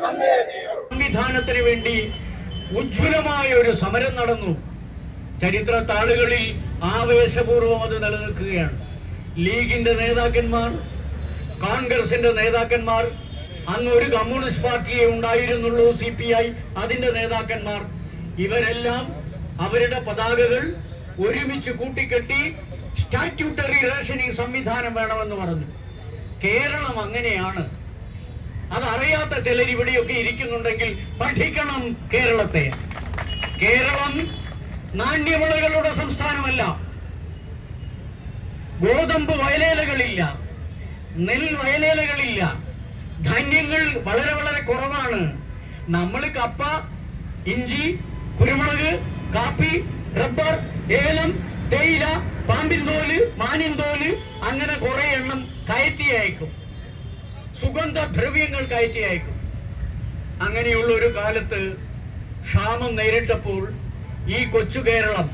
സംവിധാനത്തിന് വേണ്ടി ഉജ്ജ്വലമായ ഒരു സമരം നടന്നു. ചരിത്ര താളുകളിൽ ആവേശപൂർവം അത് നിലനിൽക്കുകയാണ്. ലീഗിന്റെ നേതാക്കന്മാർ, കോൺഗ്രസിന്റെ നേതാക്കന്മാർ, അന്ന് ഒരു കമ്മ്യൂണിസ്റ്റ് പാർട്ടിയെ ഉണ്ടായിരുന്നുള്ളൂ, CPI, അതിന്റെ നേതാക്കന്മാർ, ഇവരെല്ലാം അവരുടെ പതാകകൾ ഒരുമിച്ച് കൂട്ടിക്കെട്ടി സ്റ്റാറ്റ്യൂട്ടറി റേഷനിങ് സംവിധാനം വേണമെന്ന് പറഞ്ഞു. കേരളം അങ്ങനെയാണ്. അതറിയാത്ത ചിലർ ഇവിടെയൊക്കെ ഇരിക്കുന്നുണ്ടെങ്കിൽ പഠിക്കണം കേരളത്തെ. കേരളം നാണ്യവിളകളുടെ സംസ്ഥാനമല്ല. ഗോതമ്പ് വയലേലകളില്ല, നെൽ വയലേലകളില്ല, ധാന്യങ്ങൾ വളരെ വളരെ കുറവാണ്. നമ്മൾ കപ്പ, ഇഞ്ചി, കുരുമുളക്, കാപ്പി, റബ്ബർ, ഏലം, തേയില, പാമ്പിൻതോല്, മാനിൻതോല്, അങ്ങനെ കുറെ എണ്ണം കയറ്റി അയക്കും. സുഗന്ധദ്രവ്യങ്ങൾ കയറ്റി അയക്കും. അങ്ങനെയുള്ള ഒരു കാലത്ത് ക്ഷാമം നേരിട്ടപ്പോൾ ഈ കൊച്ചു കേരളം,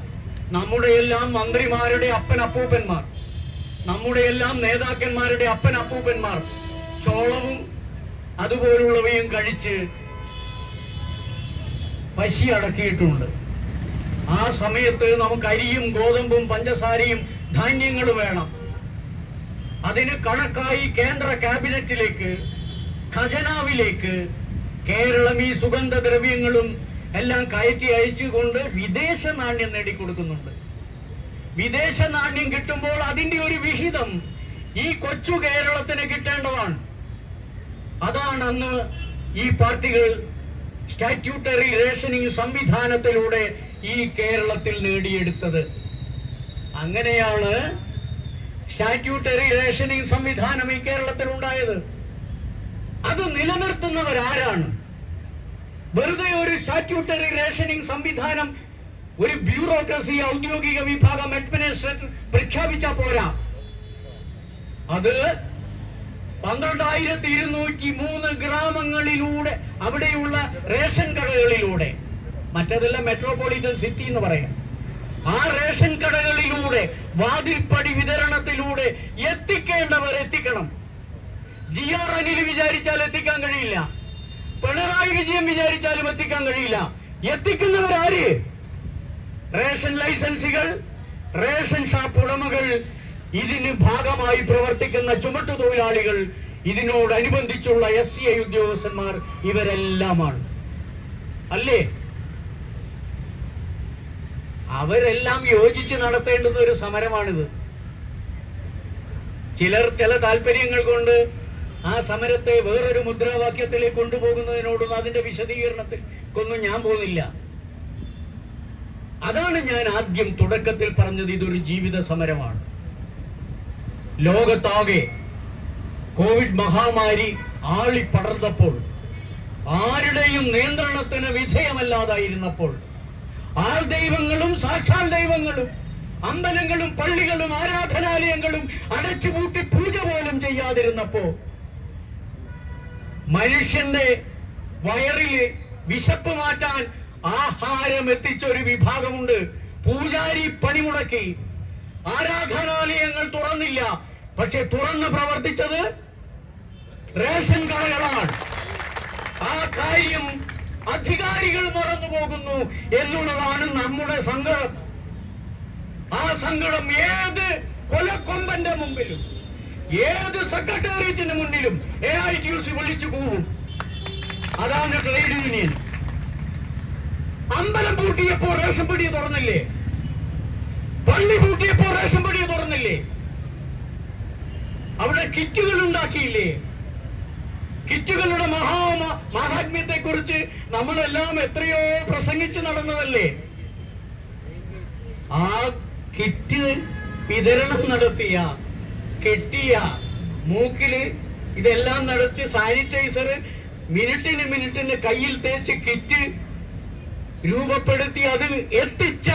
നമ്മുടെ എല്ലാം മന്ത്രിമാരുടെ അപ്പനപ്പൂപ്പന്മാർ, നമ്മുടെ എല്ലാം നേതാക്കന്മാരുടെ അപ്പനപ്പൂപ്പന്മാർ ചോളവും അതുപോലുള്ളവയും കഴിച്ച് പശി അടക്കിയിട്ടുണ്ട്. ആ സമയത്ത് നമുക്ക് അരിയും ഗോതമ്പും പഞ്ചസാരയും ധാന്യങ്ങളും വേണം. അതിന് കണക്കായി കേന്ദ്ര ക്യാബിനറ്റിലേക്ക്, ഖജനാവിലേക്ക് കേരളം ഈ സുഗന്ധദ്രവ്യങ്ങളും എല്ലാം കയറ്റി അയച്ചുകൊണ്ട് വിദേശ നാണ്യം നേടിക്കൊടുക്കുന്നുണ്ട്. വിദേശ നാണ്യം കിട്ടുമ്പോൾ അതിന്റെ ഒരു വിഹിതം ഈ കൊച്ചു കേരളത്തിന് കിട്ടേണ്ടതാണ്. അതാണ് അന്ന് ഈ പാർട്ടികൾ സ്റ്റാറ്റ്യൂട്ടറി റേഷനിങ് സംവിധാനത്തിലൂടെ ഈ കേരളത്തിൽ നേടിയെടുത്തത്. അങ്ങനെയാണ് സ്റ്റാറ്റ്യൂട്ടറി റേഷനിങ് സംവിധാനം ഈ കേരളത്തിൽ ഉണ്ടായത്. അത് നിലനിർത്തുന്നവരാരാണ്? വെറുതെ ഒരു സ്റ്റാറ്റ്യൂട്ടറി റേഷനിങ് സംവിധാനം ഒരു ബ്യൂറോക്രസി, ഔദ്യോഗിക വിഭാഗം, അഡ്മിനിസ്ട്രേറ്റർ പ്രഖ്യാപിച്ചാൽ പോരാ. അത് 12,203 ഗ്രാമങ്ങളിലൂടെ, അവിടെയുള്ള റേഷൻ കടകളിലൂടെ, മറ്റതെല്ലാം മെട്രോപൊളിറ്റൻ സിറ്റി എന്ന് പറയാം, ആ റേഷൻ കടകളിലൂടെ വാതിൽപ്പടി വിതരണത്തിലൂടെ എത്തിക്കേണ്ടവർ എത്തിക്കണം. GR അനിൽ വിചാരിച്ചാൽ എത്തിക്കാൻ കഴിയില്ല, പിണറായി വിജയൻ വിചാരിച്ചാലും എത്തിക്കാൻ കഴിയില്ല. എത്തിക്കുന്നവരാര്? റേഷൻ ലൈസൻസുകൾ, റേഷൻ ഷാപ്പ് ഉടമകൾ, ഇതിന് ഭാഗമായി പ്രവർത്തിക്കുന്ന ചുമട്ടുതൊഴിലാളികൾ, ഇതിനോടനുബന്ധിച്ചുള്ള FCI ഉദ്യോഗസ്ഥന്മാർ, ഇവരെല്ലാമാണ്. അല്ലേ? അവരെല്ലാം യോജിച്ച് നടത്തേണ്ടുന്ന ഒരു സമരമാണിത്. ചിലർ ചില താല്പര്യങ്ങൾ കൊണ്ട് ആ സമരത്തെ വേറൊരു മുദ്രാവാക്യത്തിലേക്ക് കൊണ്ടുപോകുന്നതിനോടൊന്നും അതിന്റെ വിശദീകരണത്തിൽക്കൊന്നും ഞാൻ പോകുന്നില്ല. അതാണ് ഞാൻ ആദ്യം തുടക്കത്തിൽ പറഞ്ഞത്, ഇതൊരു ജീവിത സമരമാണ്. ലോകത്താകെ കോവിഡ് മഹാമാരി ആളിപ്പടർന്നപ്പോൾ, ആരുടെയും നിയന്ത്രണത്തിന് വിധേയമല്ലാതായിരുന്നപ്പോൾ, ആൾ ദൈവങ്ങളും സാക്ഷാൽ ദൈവങ്ങളും അമ്പലങ്ങളും പള്ളികളും ആരാധനാലയങ്ങളും അടച്ചുപൂട്ടി പൂജ പോലും ചെയ്യാതിരുന്നപ്പോ, മനുഷ്യന്റെ വയറില് വിശപ്പ് മാറ്റാൻ ആഹാരം എത്തിച്ചൊരു വിഭാഗമുണ്ട്. പൂജാരി പണിമുടക്കി, ആരാധനാലയങ്ങൾ തുറന്നില്ല, പക്ഷെ തുറന്ന് പ്രവർത്തിച്ചത് റേഷൻ കടകളാണ്. ആ കാര്യം അധികാരികൾ മറന്നു പോകുന്നു എന്നുള്ളതാണ് നമ്മുടെ സങ്കടം. ആ സങ്കടം ഏത് കൊലക്കൊമ്പന്റെ മുമ്പിലും, ഏത് സെക്രട്ടേറിയറ്റിന് മുന്നിലും AITUC വിളിച്ചു കൂവും. അതാണ് ട്രേഡ് യൂണിയൻ. അമ്പലം പൂട്ടിയപ്പോ റേഷൻ പടിയെ തുറന്നില്ലേ? പള്ളി പൂട്ടിയപ്പോ റേഷൻ പടിയെ തുറന്നില്ലേ? അവിടെ കിറ്റുകൾ ഉണ്ടാക്കിയില്ലേ? കിറ്റുകളുടെ മഹാത്മ്യത്തെ കുറിച്ച് നമ്മളെല്ലാം എത്രയോ പ്രസംഗിച്ച് നടന്നതല്ലേ? ആ കിറ്റ് വിതരണം നടത്തിയ, കെട്ടിയ, മൂക്കില് ഇതെല്ലാം നടത്തി സാനിറ്റൈസർ മിനിറ്റിന് കയ്യിൽ തേച്ച് കിറ്റ് രൂപപ്പെടുത്തി അത് എത്തിച്ച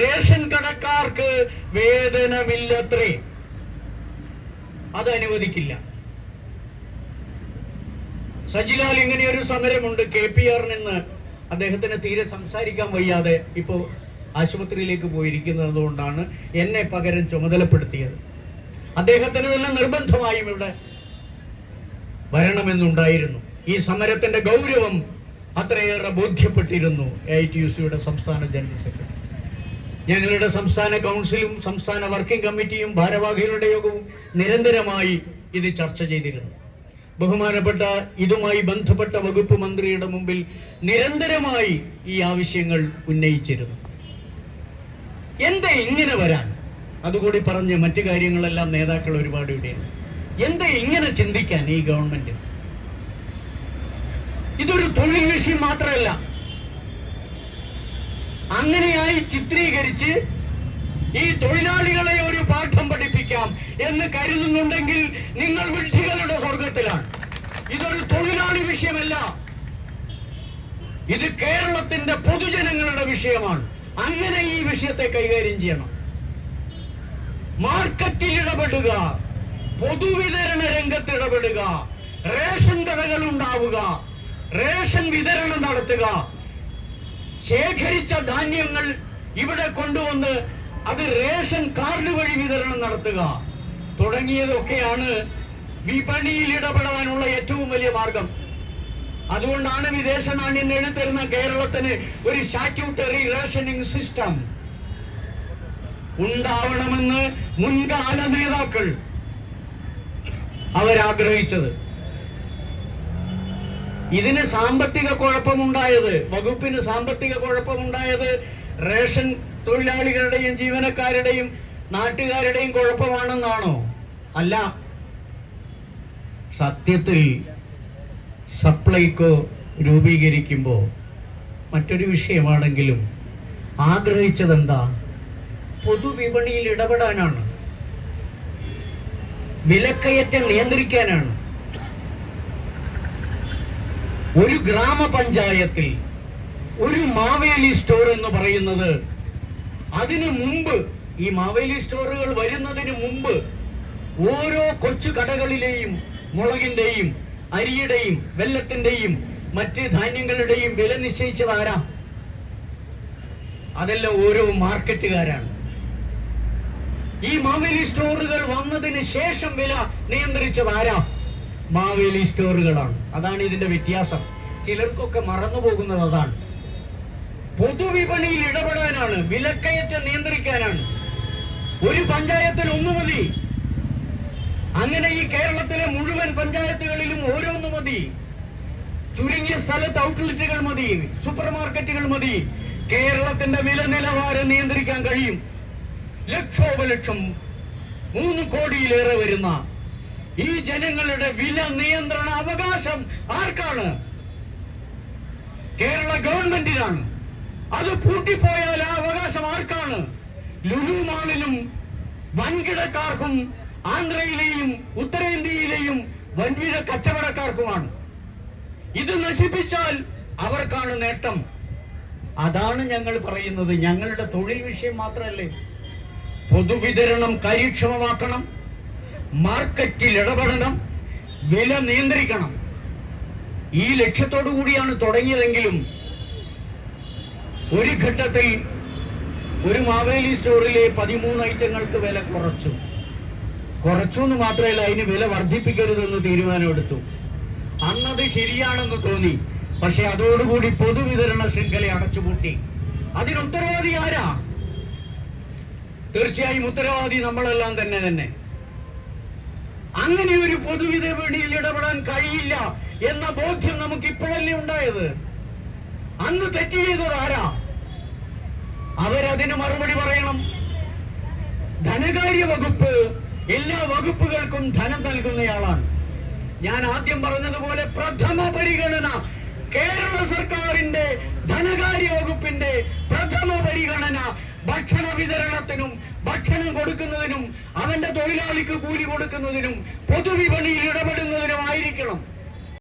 റേഷൻ കടക്കാർക്ക് വേതനമില്ലത്രേ. അത് അനുവദിക്കില്ല. സജിലാൽ ഇങ്ങനെ ഒരു സമരമുണ്ട്. KPR നിന്ന് അദ്ദേഹത്തിന് തീരെ സംസാരിക്കാൻ വയ്യാതെ ഇപ്പോ ആശുപത്രിയിലേക്ക് പോയിരിക്കുന്നത് കൊണ്ടാണ് എന്നെ പകരം ചുമതലപ്പെടുത്തിയത്. അദ്ദേഹത്തിന് തന്നെ നിർബന്ധമായും ഇവിടെ വരണമെന്നുണ്ടായിരുന്നു. ഈ സമരത്തിന്റെ ഗൗരവം അത്രയേറെ ബോധ്യപ്പെട്ടിരുന്നു AITUCയുടെ സംസ്ഥാന ജനറൽ സെക്രട്ടറി. ഞങ്ങളുടെ സംസ്ഥാന കൗൺസിലും സംസ്ഥാന വർക്കിംഗ് കമ്മിറ്റിയും ഭാരവാഹികളുടെ യോഗവും നിരന്തരമായി ഇത് ചർച്ച ചെയ്തിരുന്നു. ബഹുമാനപ്പെട്ട ഇതുമായി ബന്ധപ്പെട്ട വകുപ്പ് മന്ത്രിയുടെ മുമ്പിൽ നിരന്തരമായി ഈ ആവശ്യങ്ങൾ ഉന്നയിച്ചിരുന്നു. എന്താ ഇങ്ങനെ വരാൻ? അതുകൂടി പറഞ്ഞ് മറ്റു കാര്യങ്ങളെല്ലാം നേതാക്കൾ ഒരുപാട് ഇവിടെയുണ്ട്. എന്താ ഇങ്ങനെ ചിന്തിക്കാൻ ഈ ഗവൺമെന്റ്? ഇതൊരു തൊഴിൽ വിഷയം മാത്രമല്ല, അങ്ങനെയായി ചിത്രീകരിച്ച് ഈ തൊഴിലാളികളെ ഒരു പാഠം പഠിപ്പിക്കാം എന്ന് കരുതുന്നുണ്ടെങ്കിൽ നിങ്ങൾ വിഡ്ഢികളുടെ സ്വർഗത്തിലാണ്. ഇതൊരു തൊഴിലാളി വിഷയമല്ല, ഇത് കേരളത്തിന്റെ പൊതുജനങ്ങളുടെ വിഷയമാണ്. അങ്ങനെ ഈ വിഷയത്തെ കൈകാര്യം ചെയ്യണം. മാർക്കറ്റിൽ ഇടപെടുക, പൊതുവിതരണ രംഗത്ത് ഇടപെടുക, റേഷൻ കടകൾ ഉണ്ടാവുക, റേഷൻ വിതരണം നടത്തുക, ശേഖരിച്ച ധാന്യങ്ങൾ ഇവിടെ കൊണ്ടുവന്ന് അത് റേഷൻ കാർഡ് വഴി വിതരണം നടത്തുക തുടങ്ങിയതൊക്കെയാണ് വിപണിയിൽ ഇടപെടാനുള്ള ഏറ്റവും വലിയ മാർഗം. അതുകൊണ്ടാണ് വിദേശ നാണ്യം നേടിത്തരുന്ന കേരളത്തിന് ഒരു സ്റ്റാറ്റ്യൂട്ടറി റേഷനിങ് സിസ്റ്റം ഉണ്ടാവണമെന്ന് മുൻകാല നേതാക്കൾ അവരാഗ്രഹിച്ചത്. ഇതിന് സാമ്പത്തിക കുഴപ്പമുണ്ടായത്, വകുപ്പിന് സാമ്പത്തിക കുഴപ്പമുണ്ടായത് റേഷൻ തൊഴിലാളികളുടെയും ജീവനക്കാരുടെയും നാട്ടുകാരുടെയും കുഴപ്പമാണെന്നാണോ? അല്ല. സത്യത്തിൽ സപ്ലൈകോ രൂപീകരിക്കുമ്പോൾ മറ്റൊരു വിഷയമാണെങ്കിലും ആഗ്രഹിച്ചതെന്താ? പൊതുവിപണിയിൽ ഇടപെടാനാണ്, വിലക്കയറ്റം നിയന്ത്രിക്കാനാണ്. ഒരു ഗ്രാമപഞ്ചായത്തിൽ ഒരു മാവേലി സ്റ്റോർ എന്ന് പറയുന്നത്, അതിനു മുമ്പ്, ഈ മാവേലി സ്റ്റോറുകൾ വരുന്നതിന് മുമ്പ് ഓരോ കൊച്ചു കടകളിലെയും മുളകിന്റെയും അരിയുടെയും വെല്ലത്തിന്റെയും മറ്റ് ധാന്യങ്ങളുടെയും വില നിശ്ചയിച്ചത് ആരാ? അതെല്ലാം ഓരോ മാർക്കറ്റുകാരാണ്. ഈ മാവേലി സ്റ്റോറുകൾ വന്നതിന് ശേഷം വില നിയന്ത്രിച്ചത് ആരാ? മാവേലി സ്റ്റോറുകളാണ്. അതാണ് ഇതിന്റെ വ്യത്യാസം. ചിലർക്കൊക്കെ മറന്നു പോകുന്നത് അതാണ്. പൊതുവിപണിയിൽ ഇടപെടാനാണ്, വിലക്കയറ്റം നിയന്ത്രിക്കാനാണ്. ഒരു പഞ്ചായത്തിൽ ഒന്ന് മതി. അങ്ങനെ ഈ കേരളത്തിലെ മുഴുവൻ പഞ്ചായത്തുകളിലും ഓരോന്ന് മതി. ചുരുങ്ങിയ സ്ഥലത്ത് ഔട്ട്ലെറ്റുകൾ മതി, സൂപ്പർ മാർക്കറ്റുകൾ മതി. കേരളത്തിന്റെ വില നിലവാരം നിയന്ത്രിക്കാൻ കഴിയും. ലക്ഷോപലക്ഷം 3 കോടിയിലേറെ വരുന്ന ഈ ജനങ്ങളുടെ വില നിയന്ത്രണ അവകാശം ആർക്കാണ്? കേരള ഗവൺമെന്റിനാണ്. അത് പൂട്ടിപ്പോയാൽ ആ അവകാശം ആർക്കാണ്? ലുലു മാളിലും വൻകിടക്കാർക്കും ആന്ധ്രയിലെയും ഉത്തരേന്ത്യയിലെയും വൻകിട കച്ചവടക്കാർക്കുമാണ്. ഇത് നശിപ്പിച്ചാൽ അവർക്കാണ് നേട്ടം. അതാണ് ഞങ്ങൾ പറയുന്നത്. ഞങ്ങളുടെ തൊഴിൽ വിഷയം മാത്രമല്ലേ, പൊതുവിതരണം കാര്യക്ഷമമാക്കണം, മാർക്കറ്റിൽ ഇടപെടണം, വില നിയന്ത്രിക്കണം. ഈ ലക്ഷ്യത്തോടു കൂടിയാണ് തുടങ്ങിയതെങ്കിലും ഒരു ഘട്ടത്തിൽ ഒരു മാവേലി സ്റ്റോറിലെ 13 ഐറ്റങ്ങൾക്ക് വില കുറച്ചു എന്ന് മാത്രമല്ല, അതിന് വില വർദ്ധിപ്പിക്കരുതെന്ന് തീരുമാനമെടുത്തു. അന്നത് ശരിയാണെന്ന് തോന്നി. പക്ഷെ അതോടുകൂടി പൊതുവിതരണ ശൃംഖല അടച്ചുപൂട്ടി. അതിന് ഉത്തരവാദി ആരാ? തീർച്ചയായും ഉത്തരവാദി നമ്മളെല്ലാം തന്നെ. അങ്ങനെ ഒരു പൊതുവിപണിയിൽ ഇടപെടാൻ കഴിയില്ല എന്ന ബോധ്യം നമുക്ക് ഇപ്പോഴല്ലേ ഉണ്ടായത്. അന്ന് തെറ്റ് ചെയ്തത് ആരാ? അവരതിന് മറുപടി പറയണം. ധനകാര്യ വകുപ്പ് എല്ലാ വകുപ്പുകൾക്കും ധനം നൽകുന്നയാളാണ്. ഞാൻ ആദ്യം പറഞ്ഞതുപോലെ പ്രഥമ പരിഗണന കേരള സർക്കാരിന്റെ ധനകാര്യ വകുപ്പിന്റെ പ്രഥമ പരിഗണന ഭക്ഷണ വിതരണത്തിനും ഭക്ഷണം കൊടുക്കുന്നതിനും അവന്റെ തൊഴിലാളിക്ക് കൂലി കൊടുക്കുന്നതിനും പൊതുവിപണിയിൽ ഇടപെടുന്നതിനും ആയിരിക്കണം.